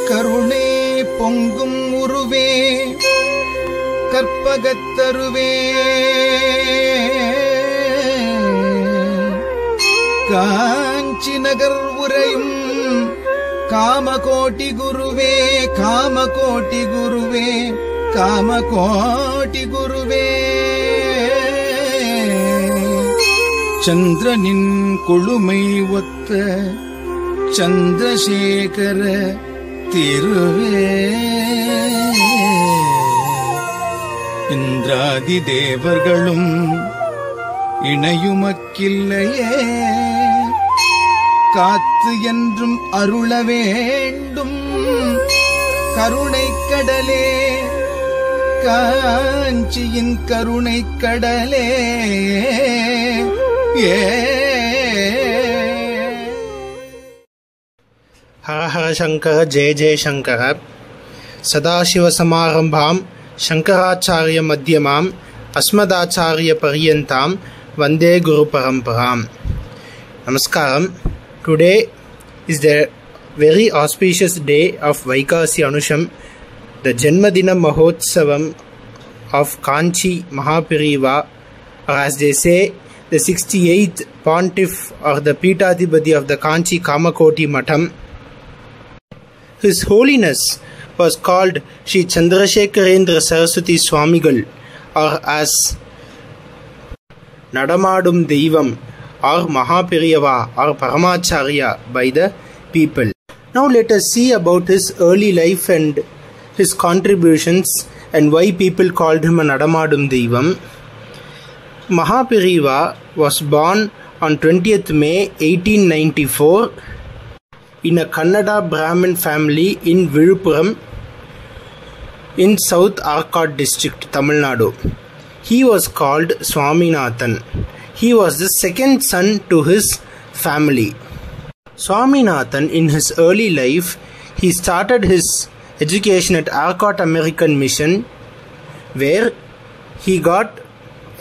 கருணை பொங்கும் உருவே கற்பகத்தருவே காஞ்சி நகர் உரையும் காமகோட்டி குருவே காமகோட்டி குருவே காமகோட்டி குருவே சந்திரனின் கொழுமை ஒத்த சந்திரசேகர திருவே இந்திராதி தேவர்களும் இணையுமக்கில்லையே காத்து என்றும் அருள வேண்டும் கருணை கடலே காஞ்சியின் கருணை கடலே हर हर शंकर जय जय शंकर सदाशिव समारंभां शंकराचार्य मध्यमां अस्मदाचार्य पर्यन्तां वंदे गुरु परंपरां. Namaskaram. Today is the very auspicious day of Vaikasi Anusham, the Janmadina Mahotsavam of Kanchi Mahapiriva, or as they say, the 68th Pontiff or the Peethadhipati of the Kanchi Kamakoti Matham. His Holiness was called Sri Chandrasekharendra Saraswati Swamigal, or as Nadamadum Deivam or Mahapiriyava or Paramacharya by the people. Now let us see about his early life and his contributions and why people called him a Nadamadum Deivam. Mahapiriva was born on 20th May 1894 in a Kannada Brahmin family in Viluppuram in South Arcot district, Tamil Nadu. He was called Swaminathan. He was the second son to his family. Swaminathan, in his early life, he started his education at Arcot American Mission, where he got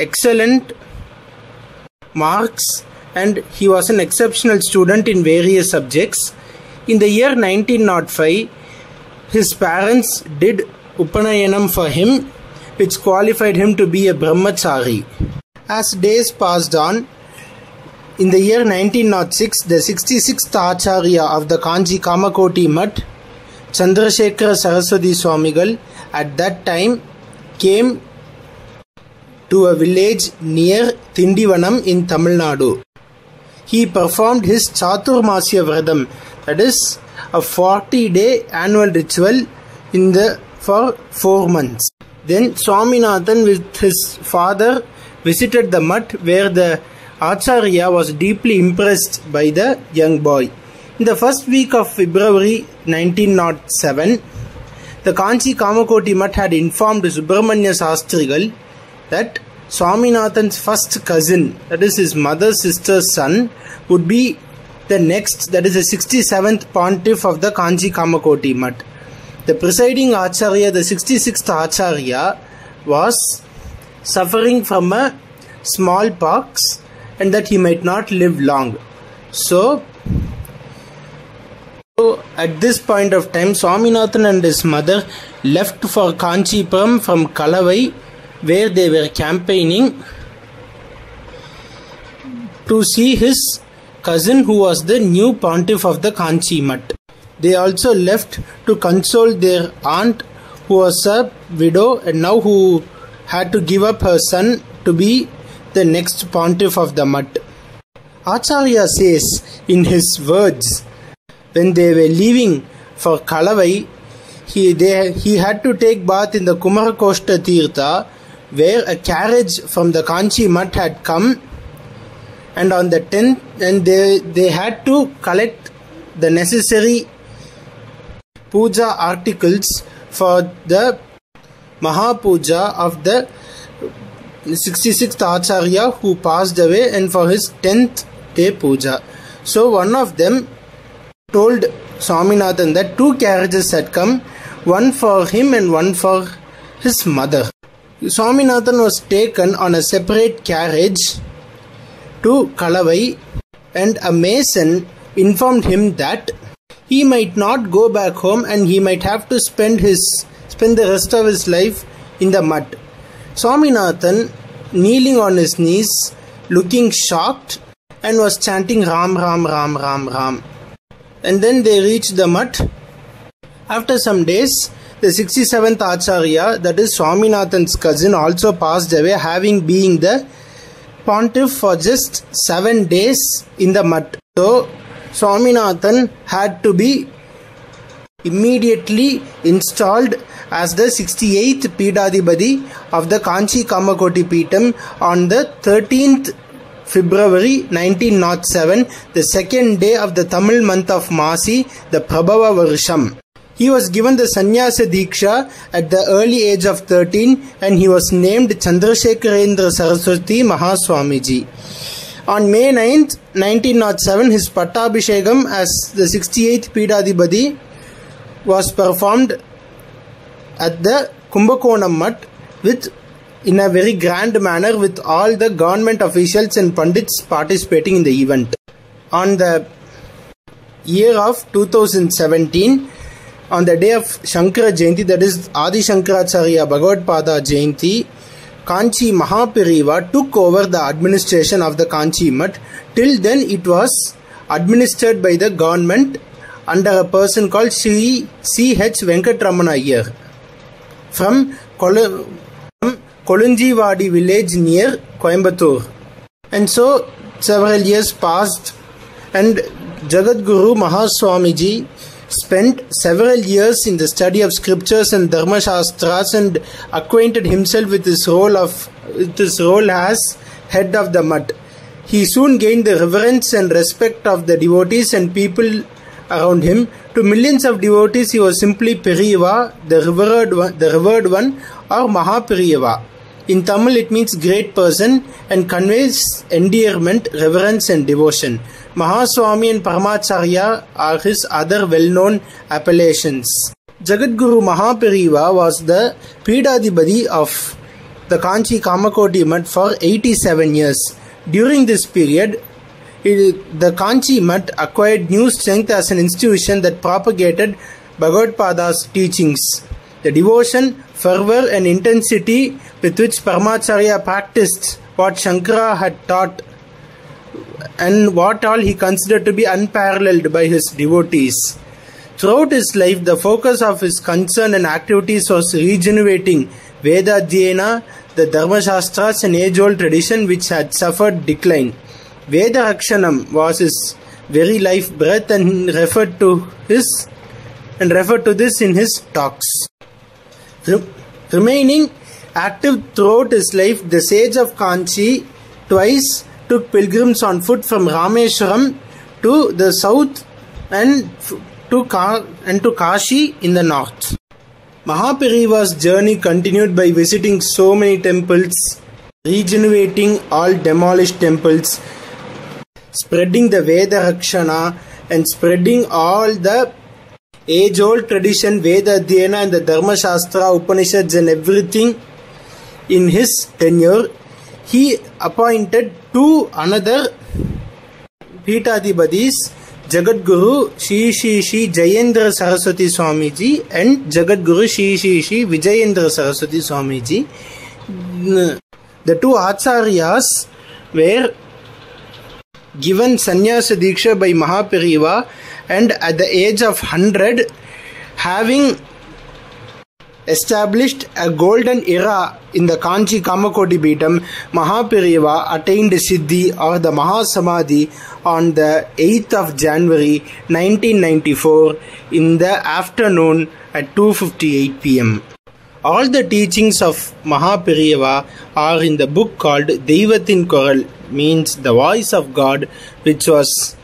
excellent marks and he was an exceptional student in various subjects. In the year 1905, his parents did Upanayanam for him, which qualified him to be a Brahmachari. As days passed on, in the year 1906, the 66th Acharya of the Kanchi Kamakoti Math, Chandrasekhara Saraswati Swamigal, at that time came to a village near Tindivanam in Tamil Nadu. He performed his Chaturmasya Vradam, that is a 40-day annual ritual for 4 months. Then Swaminathan with his father visited the Math, where the Acharya was deeply impressed by the young boy. In the first week of February 1907, the Kanchi Kamakoti Math had informed Subramanya Shastrigal that Swaminathan's first cousin, that is his mother's sister's son, would be the next, that is the 67th Pontiff of the Kanchi Kamakoti Math. The presiding Acharya, the 66th Acharya, was suffering from a smallpox and that he might not live long. So at this point of time, Swaminathan and his mother left for Kanchipuram from Kalavai, where they were campaigning to see his cousin who was the new Pontiff of the Kanchi Math. They also left to console their aunt who was a widow and now who had to give up her son to be the next Pontiff of the Math. Acharya says in his words, when they were leaving for Kalavai, he had to take bath in the Kumarakoshta Tirtha, where a carriage from the Kanchi Math had come, and on the 10th, and they had to collect the necessary puja articles for the Mahapuja of the 66th Acharya who passed away and for his 10th day puja. So one of them told Swaminathan that 2 carriages had come, one for him and one for his mother. Swaminathan was taken on a separate carriage to Kalavai, and a mason informed him that he might not go back home and he might have to spend the rest of his life in the mud. Swaminathan, kneeling on his knees, looking shocked, and was chanting Ram, Ram, Ram, Ram, Ram. And then they reached the mutt. After some days, the 67th Acharya, that is Swaminathan's cousin, also passed away, having been the pontiff for just 7 days in the mutt. So, Swaminathan had to be immediately installed as the 68th Pidadhipati of the Kanchi Kamakoti Peetham on the 13th February 1907, the second day of the Tamil month of Masi, the Prabhava Varsham. He was given the Sannyasa Diksha at the early age of 13 and he was named Chandrasekharendra Saraswati Mahaswamiji. On May 9th, 1907, his Pattabhishekam as the 68th Pidadhipati was performed at the Kumbakonam Mutt in a very grand manner with all the government officials and Pandits participating in the event. On the year of 2017, on the day of Shankara Jayanti, that is Adi Shankaracharya Bhagavad-pada Jayanti, Kanchi Mahaperiva took over the administration of the Kanchi Mutt. Till then it was administered by the government under a person called Sri C.H. Venkatramana Iyer from Kolunjivadi village near Coimbatore. And so several years passed and Jagadguru Mahaswamiji spent several years in the study of scriptures and Dharma Shastras and acquainted himself with his role as head of the mutt. He soon gained the reverence and respect of the devotees and people around him. To millions of devotees he was simply Periyava, the revered one, or Mahaperiyava. In Tamil it means great person and conveys endearment, reverence and devotion. Mahaswami and Paramacharya are his other well-known appellations. Jagadguru Mahaperiva was the Pidadhipati of the Kanchi Kamakoti Mutt for 87 years. During this period, the Kanchi Mutt acquired new strength as an institution that propagated Bhagavad-pada's teachings. The devotion, fervor and intensity with which Paramacharya practiced what Shankara had taught and what all he considered to be unparalleled by his devotees. Throughout his life, the focus of his concern and activities was regenerating Veda Dhyana, the Dharma Shastras and age-old tradition which had suffered decline. Veda Rakshanam was his very life breath and referred to this in his talks. Remaining active throughout his life, the sage of Kanchi twice took pilgrims on foot from Rameshwaram to the south and to Kashi in the north. Mahaperiva's journey continued by visiting so many temples, regenerating all demolished temples, spreading the Veda Rakshana and spreading all the age-old tradition, Veda Dhyana and the Dharma Shastra, Upanishads and everything in his tenure. He appointed two another Pidadhipatis, Jagadguru Shri Jayendra Saraswati Swamiji and Jagadguru Shri Vijayendra Saraswati Swamiji. The two Acharyas were given Sannyasa Diksha by Mahaperiva, and at the age of 100, having established a golden era in the Kanchi Kamakoti Peetham, Mahaperiva attained Siddhi or the Mahasamadhi on the 8th of January 1994 in the afternoon at 2:58 p.m. All the teachings of Mahaperiva are in the book called Deivathin Koral, means the voice of God, which was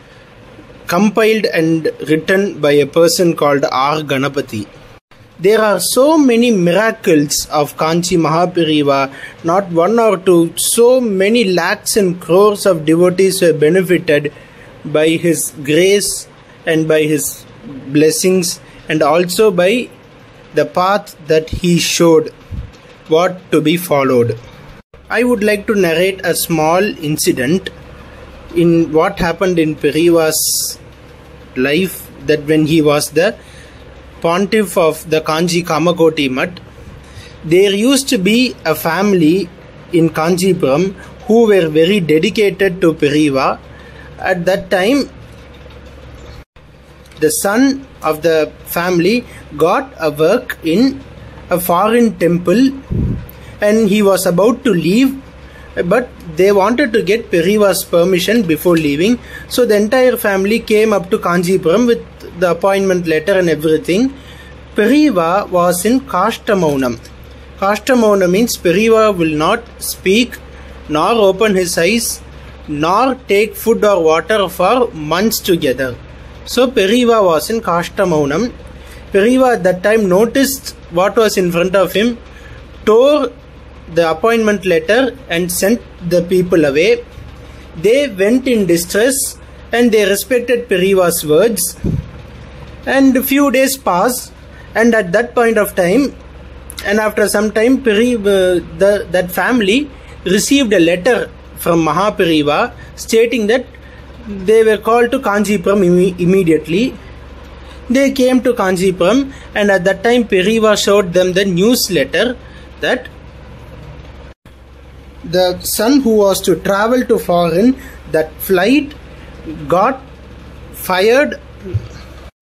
compiled and written by a person called R. Ganapati. There are so many miracles of Kanchi Mahaperiva, not one or two, so many lakhs and crores of devotees were benefited by his grace and by his blessings, and also by the path that he showed, what to be followed. I would like to narrate a small incident in what happened in Periva's life that when he was the pontiff of the Kanchi Kamakoti Mutt, there used to be a family in Kanchipuram who were very dedicated to Periva. At that time, the son of the family got a work in a foreign temple and he was about to leave, but they wanted to get Periva's permission before leaving. So the entire family came up to Kanchipuram with the appointment letter and everything. Periva was in Kashtamounam. Kashtamounam means Periva will not speak, nor open his eyes, nor take food or water for months together. So Periva was in Kashtamounam. Periva at that time noticed what was in front of him, tore the appointment letter and sent the people away. They went in distress and they respected Periva's words. And a few days passed, and at that point of time, and after some time, that family received a letter from Mahaperiva stating that they were called to Kanchipuram immediately. They came to Kanchipuram, and at that time Periva showed them the newsletter that the son who was to travel to foreign, that flight got fired,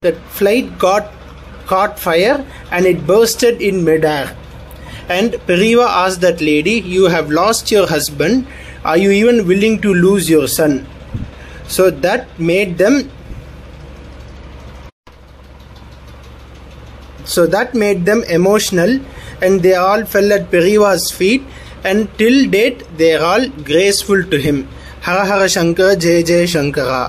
that flight caught fire and it bursted in midair. And Periva asked that lady, "You have lost your husband, are you even willing to lose your son?" So that made them emotional, and they all fell at Periva's feet, and till date they are all graceful to him. Hara Hara Shankara, Jai Jai Shankara.